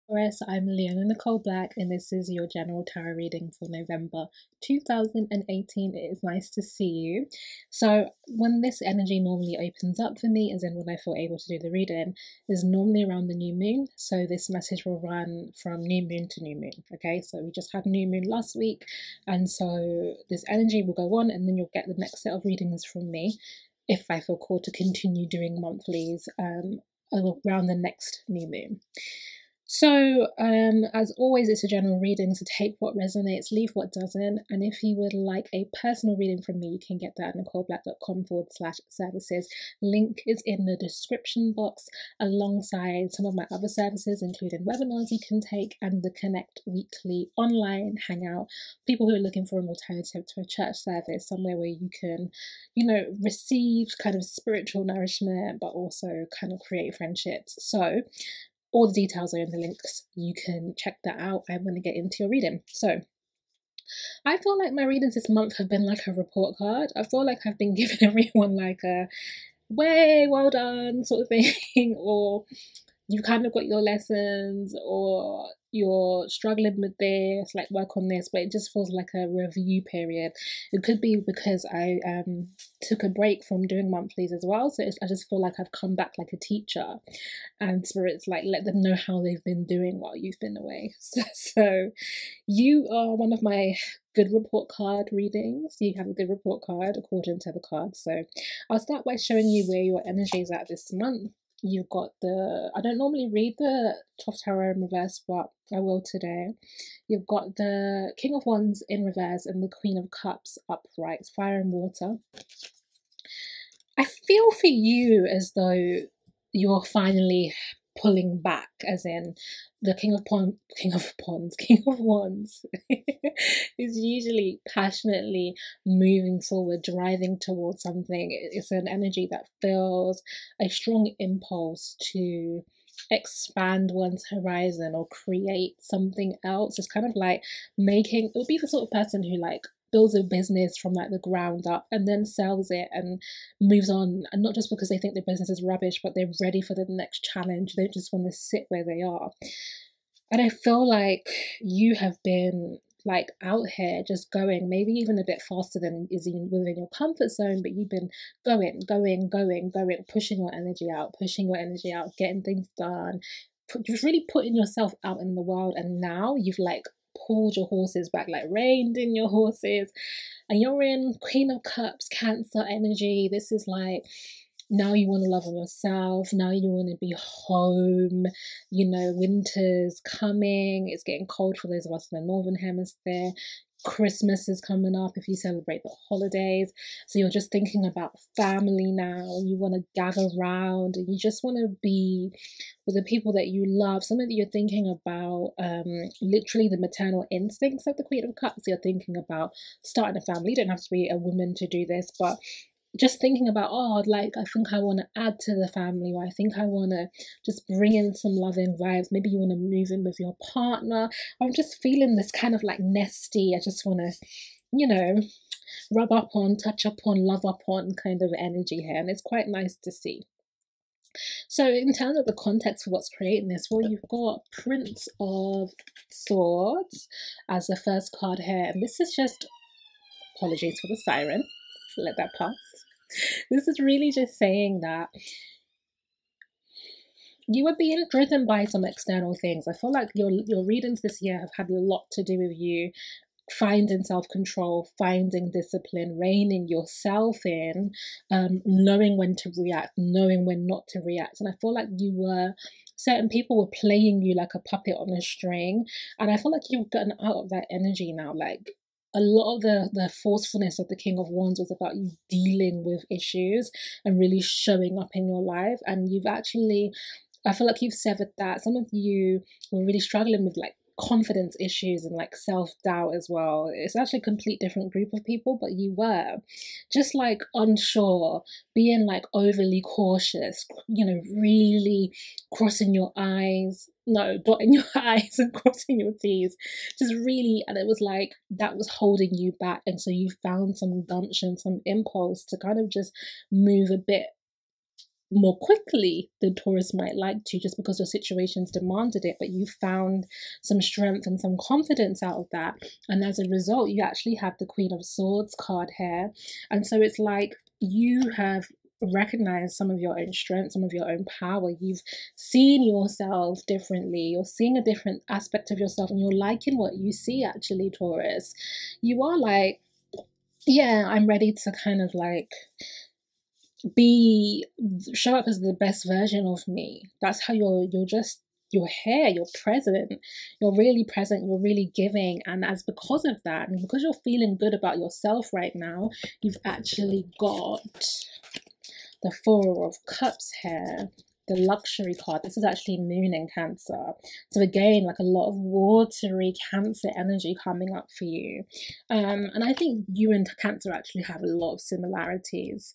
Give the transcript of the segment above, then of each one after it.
Taurus, I'm Leona Nicole Black, and this is your general tarot reading for November 2018. It is nice to see you. So, when this energy normally opens up for me, as in when I feel able to do the reading, is normally around the new moon. So, this message will run from new moon to new moon. Okay, so we just had new moon last week, and so this energy will go on, and then you'll get the next set of readings from me if I feel called to continue doing monthlies around the next new moon. So, as always, it's a general reading, so take what resonates, leave what doesn't. And if you would like a personal reading from me, you can get that at NicoleBlack.com/services. Link is in the description box, alongside some of my other services, including webinars you can take and the Connect Weekly online hangout. People who are looking for an alternative to a church service, somewhere where you can, receive kind of spiritual nourishment, but also kind of create friendships. So, all the details are in the links. You can check that out. I'm going to get into your reading. So, I feel like my readings this month have been like a report card. I feel like I've been giving everyone like a way well done sort of thing, or you've kind of got your lessons, or you're struggling with this, like work on this, but it just feels like a review period. It could be because I took a break from doing monthlies as well, so I just feel like I've come back like a teacher, and spirits like let them know how they've been doing while you've been away. So you are one of my good report card readings. You have a good report card according to the cards. So I'll start by showing you where your energy is at this month. You've got I don't normally read the Top Tarot in reverse, but I will today. You've got the King of Wands in reverse and the Queen of Cups upright, fire and water. I feel for you as though you're finally pulling back, as in the King of Wands is usually passionately moving forward, driving towards something. It's an energy that feels a strong impulse to expand one's horizon or create something else. It's kind of like it would be the sort of person who like builds a business from like the ground up and then sells it and moves on, and not just because they think the business is rubbish, but they're ready for the next challenge. They just want to sit where they are. And I feel like you have been like out here just going, maybe even a bit faster than is even within your comfort zone, but you've been going, pushing your energy out, getting things done, just really putting yourself out in the world. And now you've like pulled your horses back, like reined in your horses, and you're in Queen of Cups, Cancer energy. This is like, now you want to love on yourself. Now you want to be home. Winter's coming. It's getting cold for those of us in the Northern Hemisphere. Christmas is coming up if you celebrate the holidays. So you're just thinking about family now. You want to gather around and you just want to be with the people that you love. Something that you're thinking about, literally the maternal instincts of the Queen of Cups. You're thinking about starting a family. You don't have to be a woman to do this, but just thinking about, I think I want to add to the family, or I think I want to just bring in some loving vibes. Maybe you want to move in with your partner. I'm just feeling this kind of like nesty, I just want to, rub up on, touch up on, love up on kind of energy here. And it's quite nice to see. So in terms of the context for what's creating this, well, you've got Prince of Swords as the first card here. And this is just, apologies for the siren, let that pass. This is really just saying that you are being driven by some external things. I feel like your readings this year have had a lot to do with you finding self-control, finding discipline, reining yourself in, knowing when to react, knowing when not to react. And I feel like certain people were playing you like a puppet on a string, and I feel like you've gotten out of that energy now. Like, a lot of the forcefulness of the King of Wands was about you dealing with issues and really showing up in your life. And I feel like you've severed that. Some of you were really struggling with like confidence issues and like self-doubt as well. It's actually a complete different group of people, but you were just like unsure, being like overly cautious, really crossing your eyes, no, dotting your I's and crossing your T's, just really, and it was like that was holding you back. And so you found some gumption, some impulse to kind of just move a bit more quickly than Taurus might like to, just because your situations demanded it, but you found some strength and some confidence out of that. And as a result, you actually have the Queen of Swords card here. And so it's like you have recognized some of your own strength, some of your own power. You've seen yourself differently. You're seeing a different aspect of yourself, and you're liking what you see, actually, Taurus. You are like, yeah, I'm ready to kind of like show up as the best version of me. That's how you're here, you're present, you're really present, you're really giving. And as because of that, and because you're feeling good about yourself right now, you've actually got the Four of Cups here, the luxury card. This is actually Moon in Cancer. So again, like a lot of watery Cancer energy coming up for you. And I think you and Cancer actually have a lot of similarities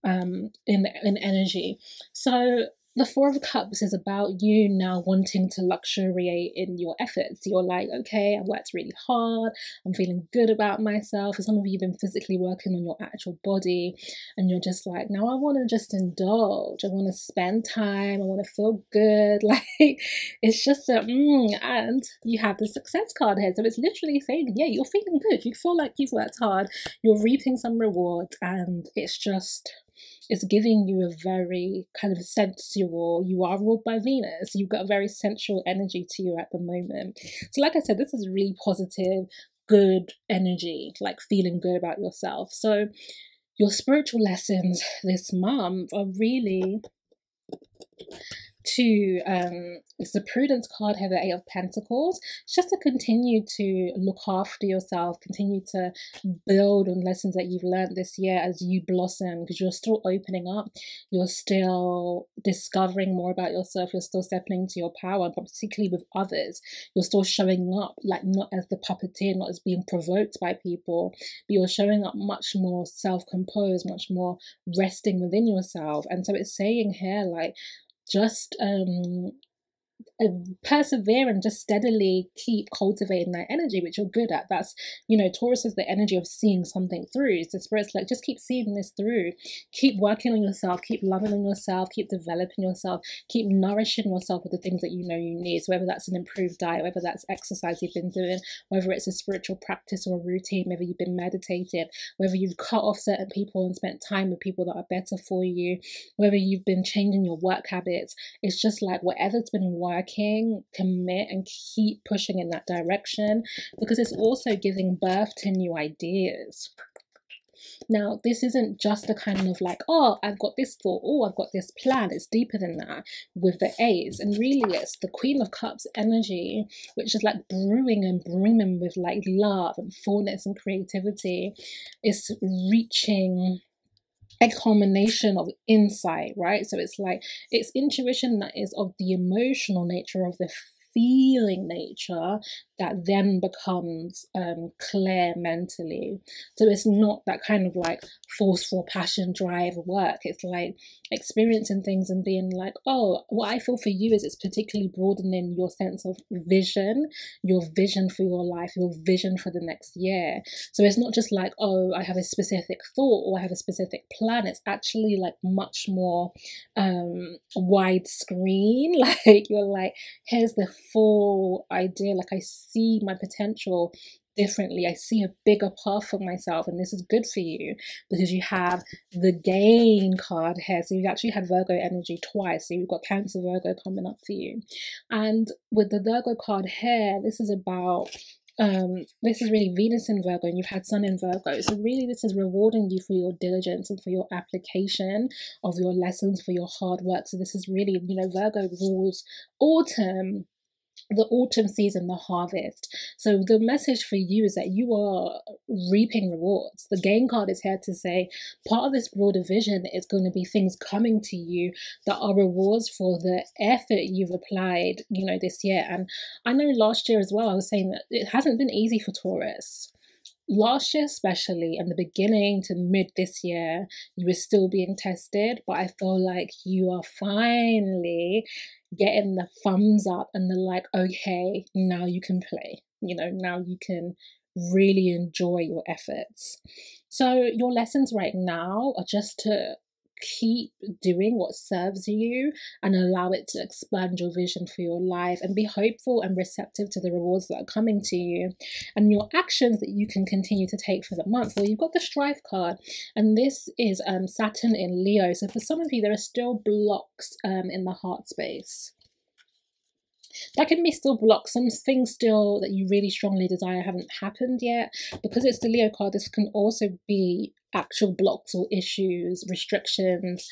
in energy. So the Four of Cups is about you now wanting to luxuriate in your efforts. You're like, okay, I've worked really hard, I'm feeling good about myself. For some of you, you've been physically working on your actual body, and you're just like, now I want to just indulge, I want to spend time, I want to feel good. Like, it's just and you have the Success card here. So it's literally saying, yeah, you're feeling good, you feel like you've worked hard, you're reaping some rewards, and it's giving you a very kind of sensual, you are ruled by Venus, you've got a very sensual energy to you at the moment. So like I said, this is really positive, good energy, like feeling good about yourself. So your spiritual lessons this month are really it's the Prudence card here, the Eight of Pentacles. It's just to continue to look after yourself, continue to build on lessons that you've learned this year as you blossom, because you're still opening up, you're still discovering more about yourself, you're still stepping into your power, but particularly with others, you're still showing up like not as the puppeteer, not as being provoked by people, but you're showing up much more self-composed, much more resting within yourself. And so it's saying here, like, just persevere and just steadily keep cultivating that energy, which you're good at. That's, you know, Taurus is the energy of seeing something through. So Spirit's like, just keep seeing this through, keep working on yourself, keep loving on yourself, keep developing yourself, keep nourishing yourself with the things that you know you need. So whether that's an improved diet, whether that's exercise you've been doing, whether it's a spiritual practice or a routine, whether you've been meditating, whether you've cut off certain people and spent time with people that are better for you, whether you've been changing your work habits, it's just like whatever's been working, commit and keep pushing in that direction, because it's also giving birth to new ideas. Now, this isn't just a kind of like, oh, I've got this thought, oh, I've got this plan. It's deeper than that with the A's. And really, it's the Queen of Cups energy, which is like brewing and brimming with like love and fullness and creativity. It's reaching a culmination of insight, right? So it's like, it's intuition that is of the emotional nature, of the feeling nature, that then becomes clear mentally. So it's not that kind of like forceful passion drive work. It's like experiencing things and being like, oh, what I feel for you is it's particularly broadening your sense of vision, your vision for your life, your vision for the next year. So it's not just like, oh, I have a specific thought or I have a specific plan. It's actually like much more widescreen. Like, you're like, here's the full idea. Like, I see my potential differently. I see a bigger path for myself, and this is good for you because you have the Gain card here. So you've actually had Virgo energy twice. So you've got Cancer, Virgo coming up for you. And with the Virgo card here, this is about this is really Venus in Virgo, and you've had Sun in Virgo. So really this is rewarding you for your diligence and for your application of your lessons, for your hard work. So this is really, you know, Virgo rules autumn, the autumn season, the harvest. So the message for you is that you are reaping rewards. The Gain card is here to say part of this broader vision is going to be things coming to you that are rewards for the effort you've applied, you know, this year. And I know last year as well, I was saying that it hasn't been easy for Taurus. Last year especially, and the beginning to mid this year, you were still being tested, but I feel like you are finally getting the thumbs up and the like, okay, now you can play, you know, now you can really enjoy your efforts. So your lessons right now are just to keep doing what serves you and allow it to expand your vision for your life, and be hopeful and receptive to the rewards that are coming to you and your actions that you can continue to take for the month. Well, you've got the Strife card, and this is Saturn in Leo. So for some of you, there are still blocks in the heart space. That can be still blocked. Some things still that you really strongly desire haven't happened yet. Because it's the Leo card, this can also be actual blocks or issues, restrictions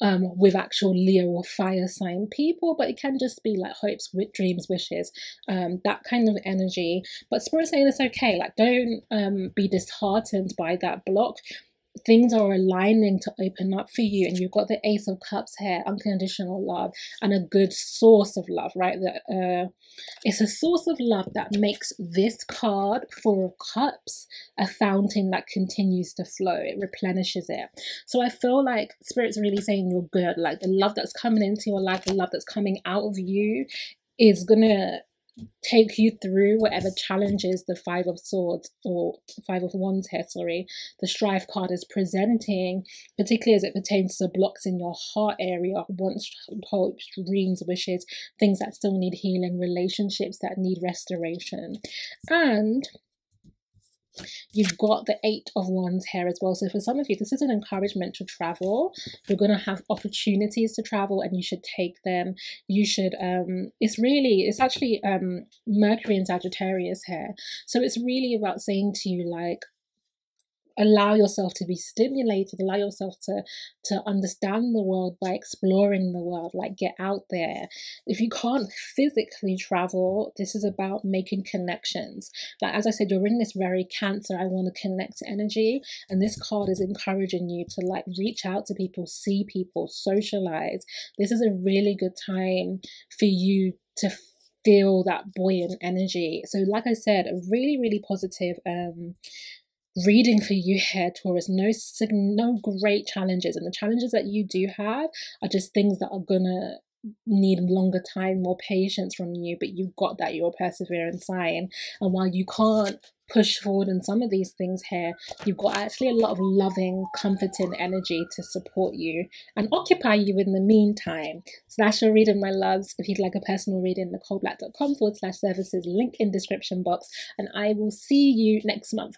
with actual Leo or fire sign people, but it can just be like hopes, dreams, wishes, that kind of energy. But Spirit's saying it's okay. Like, don't be disheartened by that block. Things are aligning to open up for you, and you've got the Ace of Cups here, unconditional love and a good source of love, right? That it's a source of love that makes this card, Four of Cups, a fountain that continues to flow. It replenishes it. So I feel like Spirit's really saying you're good. Like, the love that's coming into your life, the love that's coming out of you is gonna take you through whatever challenges the Five of Swords, or Five of Wands here, sorry, the Strife card is presenting, particularly as it pertains to blocks in your heart area, wants, hopes, dreams, wishes, things that still need healing, relationships that need restoration. And you've got the Eight of Wands here as well. So for some of you, this is an encouragement to travel. You're going to have opportunities to travel, and you should take them. You should, it's actually Mercury and Sagittarius here. So it's really about saying to you, like, allow yourself to be stimulated, allow yourself to understand the world by exploring the world. Like, get out there. If you can't physically travel, this is about making connections. Like, as I said, you're in this very Cancer, I want to connect energy, and this card is encouraging you to, like, reach out to people, see people, socialize. This is a really good time for you to feel that buoyant energy. So like I said, a really, really positive reading for you here, Taurus. No great challenges, and the challenges that you do have are just things that are gonna need longer time, more patience from you, but you've got that. You're a perseverance sign, and while you can't push forward in some of these things here, you've got actually a lot of loving, comforting energy to support you and occupy you in the meantime. So that's your reading, my loves. If you'd like a personal reading, NicoleBlack.com/services, link in description box, and I will see you next month.